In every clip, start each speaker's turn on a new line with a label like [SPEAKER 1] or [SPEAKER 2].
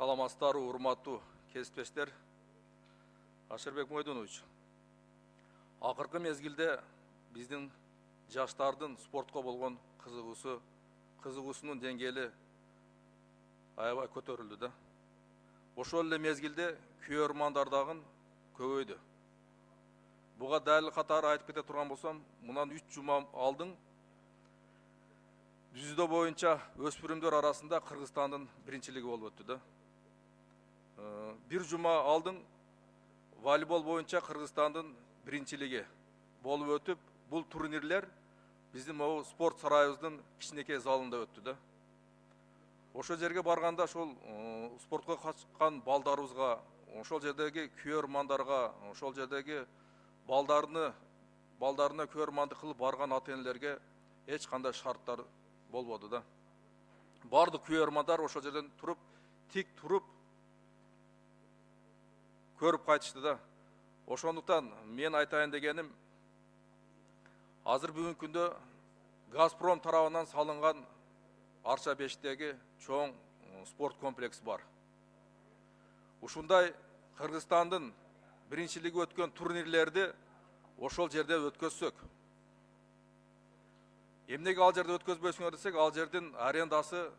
[SPEAKER 1] Саламатсыздар, урматтуу кесиптештер. Ашырбек Мойдонович, акыркы мезгилде биздин жаштардын спортко болгон кызыгуусунун деңгээли аябай көтөрүлдү да. Ошол эле мезгилде күйөрмандар дагы көбөйдү. Буга далил катары айтып кете турган болсом, мындан 3 жума алдын жүзүдө боюнча өспүрүмдөр арасында Кыргызстандын биринчилиги болуп өттү да. Bir жума алдын волейбол боюнча Кыргызстандын биринчилиги болуп өтүп, бул турнирлер биздин спорт сарайыбыздын кичинекей залында өттү да. Ошол жерге барганда ошол спортко катышкан балдарыбызга, ошол жердеги күйөрмандарга, ошол жердеги балдарына күйөрмандык кылып барган ата-энелерге эч кандай шарттар болбоду да. Бардык күйөрмандар ошол жерден туруп, тик туруп көрүп кайтышты да. Ошондуктан мен айтайын дегеним, азыр бүгүнкү күндө Газпром тарабынан салынган Арча Бештеги чоң спорт комплекси бар. Ушундай Кыргызстандын биринчилиги өткөн турнирлерди ошол жерде өткөзсөк. Эмнеге ал жерде өткөзбөйсүңөр десек, ал жердин арендасы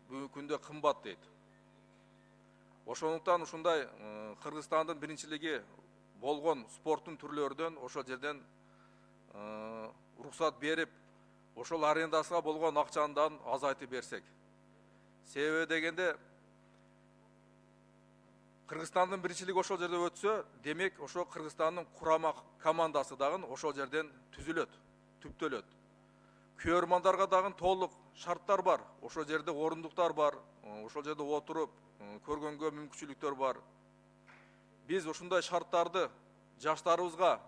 [SPEAKER 1] бүгүнкү күндө кымбат дейт. Ошондуктан ушундай Кыргызстандын биринчилиги болгон спорттун түрлөрүнөн ошол жерден уруксат берип, ошол арендасына болгон акчаны азайтып берсек. Себеби дегенде Кыргызстандын биринчилиги ошол жерде өтсө, демек ошол Кыргызстандын курама командасы дагы ошол жерден түзүлөт, түптөлөт. Күйөрмандарга дагы толук шарттар бар. Ошол жерде орундуктар бар. Ошол жерде отуруп көргөнгө мүмкүнчүлүктөр бар. Биз ушундай шарттарды жаштарыбызга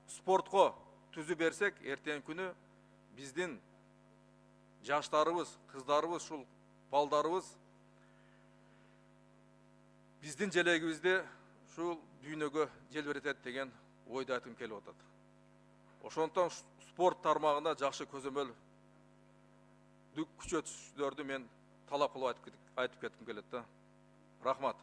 [SPEAKER 1] спортко түзүп берсек, эртең күнү биздин жаштарыбыз, кыздарыбыз, ушул балдарыбыз биздин желегибизди ушул дүйнөгө желбиретет деген ойду айткым келип атат. Ошондуктан спорт тармагына жакшы көзөмөл күчөтүшүлөрдү мен талап кылып айтып кетким келет да. Рахмат.